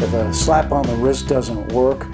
If a slap on the wrist doesn't work,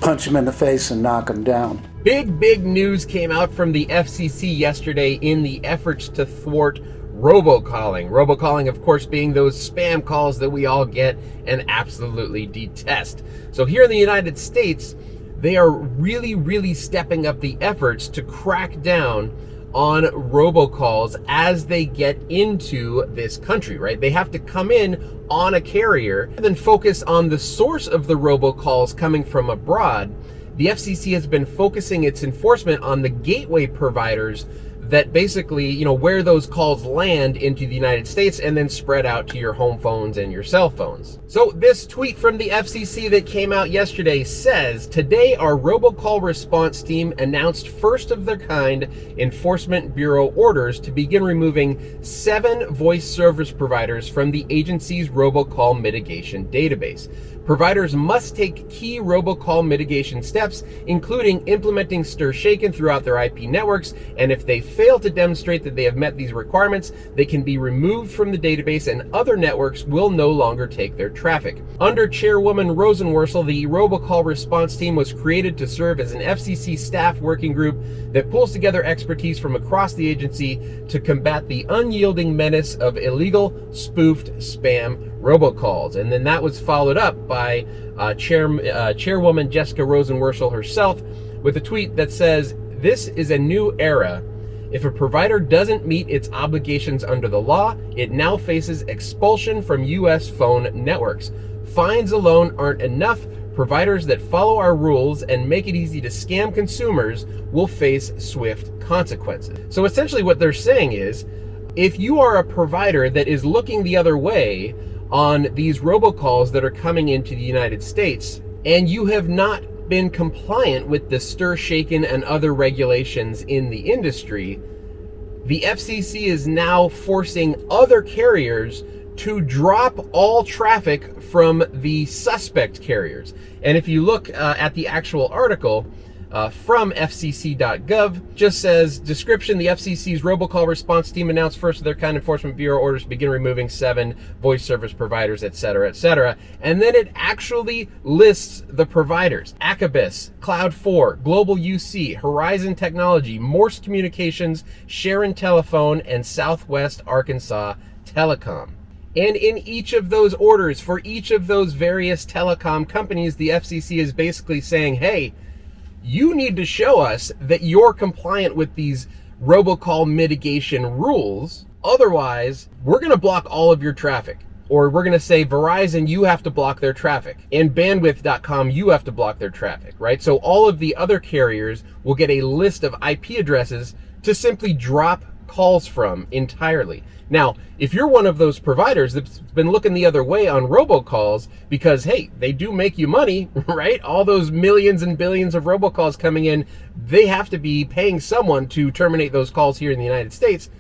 punch him in the face and knock him down. Big news came out from the FCC yesterday in the efforts to thwart robocalling. Robocalling, of course, being those spam calls that we all get and absolutely detest. So here in the United States, they are really stepping up the efforts to crack down on robocalls as they get into this country, right? They have to come in on a carrier and then focus on the source of the robocalls coming from abroad. The FCC has been focusing its enforcement on the gateway providers that basically, where those calls land into the United States and then spread out to your home phones and your cell phones. So this tweet from the FCC that came out yesterday says, today our robocall response team announced first of their kind Enforcement Bureau orders to begin removing 7 voice service providers from the agency's robocall mitigation database. Providers must take key robocall mitigation steps, including implementing STIR/SHAKEN throughout their IP networks, and if they fail to demonstrate that they have met these requirements, they can be removed from the database and other networks will no longer take their traffic. Under Chairwoman Rosenworcel, the robocall response team was created to serve as an FCC staff working group that pulls together expertise from across the agency to combat the unyielding menace of illegal, spoofed spam robocalls. And then that was followed up by Chairwoman Jessica Rosenworcel herself with a tweet that says, "This is a new era. If a provider doesn't meet its obligations under the law, it now faces expulsion from U.S. phone networks. Fines alone aren't enough. Providers that follow our rules and make it easy to scam consumers will face swift consequences." So essentially what they're saying is, if you are a provider that is looking the other way on these robocalls that are coming into the United States, and you have not been compliant with the STIR/SHAKEN and other regulations in the industry, the FCC is now forcing other carriers to drop all traffic from the suspect carriers. And if you look at the actual article from fcc.gov, just says, description, the FCC's robocall response team announced first of their kind Enforcement Bureau orders to begin removing 7 voice service providers, etc. And then it actually lists the providers: Acabis, Cloud4, Global UC, Horizon Technology, Morse Communications, Sharon Telephone, and Southwest Arkansas Telecom. And in each of those orders for each of those various telecom companies, the FCC is basically saying, hey, you need to show us that you're compliant with these robocall mitigation rules. Otherwise, we're going to block all of your traffic. Or we're going to say, Verizon, you have to block their traffic. And bandwidth.com, you have to block their traffic, right? So all of the other carriers will get a list of IP addresses to simply drop calls from entirely. Now, if you're one of those providers that's been looking the other way on robocalls because, hey, they do make you money, right? All those millions and billions of robocalls coming in, they have to be paying someone to terminate those calls here in the United States.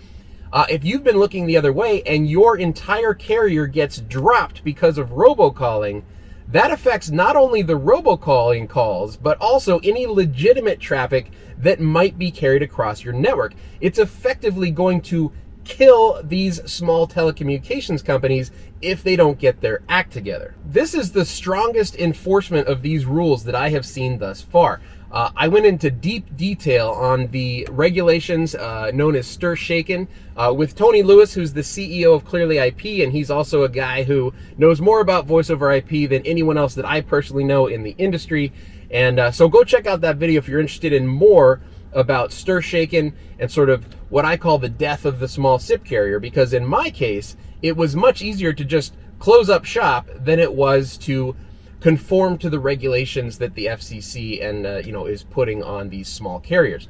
If you've been looking the other way and your entire carrier gets dropped because of robocalling, that affects not only the robocalling calls, but also any legitimate traffic that might be carried across your network. It's effectively going to kill these small telecommunications companies if they don't get their act together. This is the strongest enforcement of these rules that I have seen thus far. I went into deep detail on the regulations known as STIR/SHAKEN with Tony Lewis, who's the CEO of Clearly IP, and he's also a guy who knows more about voice over IP than anyone else that I personally know in the industry. And so go check out that video if you're interested in more about STIR/SHAKEN and sort of what I call the death of the small SIP carrier, because in my case, it was much easier to just close up shop than it was to conform to the regulations that the FCC and is putting on these small carriers.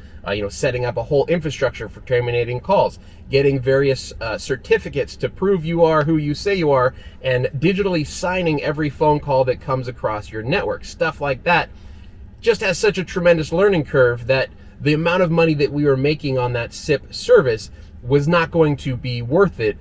Setting up a whole infrastructure for terminating calls, getting various certificates to prove you are who you say you are, and digitally signing every phone call that comes across your network. Stuff like that just has such a tremendous learning curve that the amount of money that we were making on that SIP service was not going to be worth it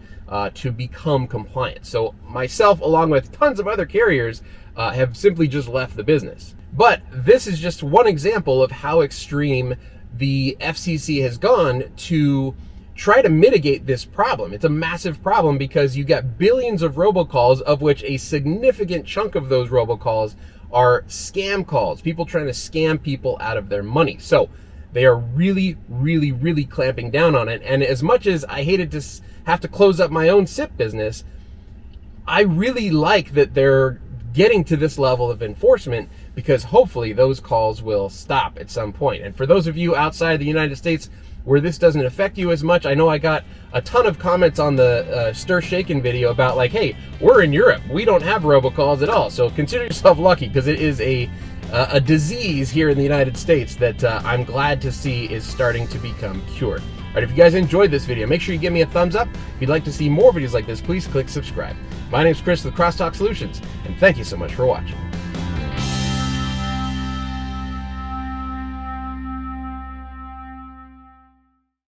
to become compliant. So myself, along with tons of other carriers, have simply just left the business. But this is just one example of how extreme the FCC has gone to try to mitigate this problem. It's a massive problem because you got billions of robocalls, of which a significant chunk of those robocalls are scam calls, people trying to scam people out of their money. So they are really, really, really clamping down on it. And as much as I hated to have to close up my own SIP business, I really like that they're getting to this level of enforcement, because hopefully those calls will stop at some point. And for those of you outside the United States where this doesn't affect you as much, I know I got a ton of comments on the Stir Shaken video about like, hey, we're in Europe, we don't have robocalls at all. So consider yourself lucky, because it is a disease here in the United States that I'm glad to see is starting to become cured. All right, if you guys enjoyed this video, make sure you give me a thumbs up. If you'd like to see more videos like this, please click subscribe. My name's Chris with Crosstalk Solutions, and thank you so much for watching.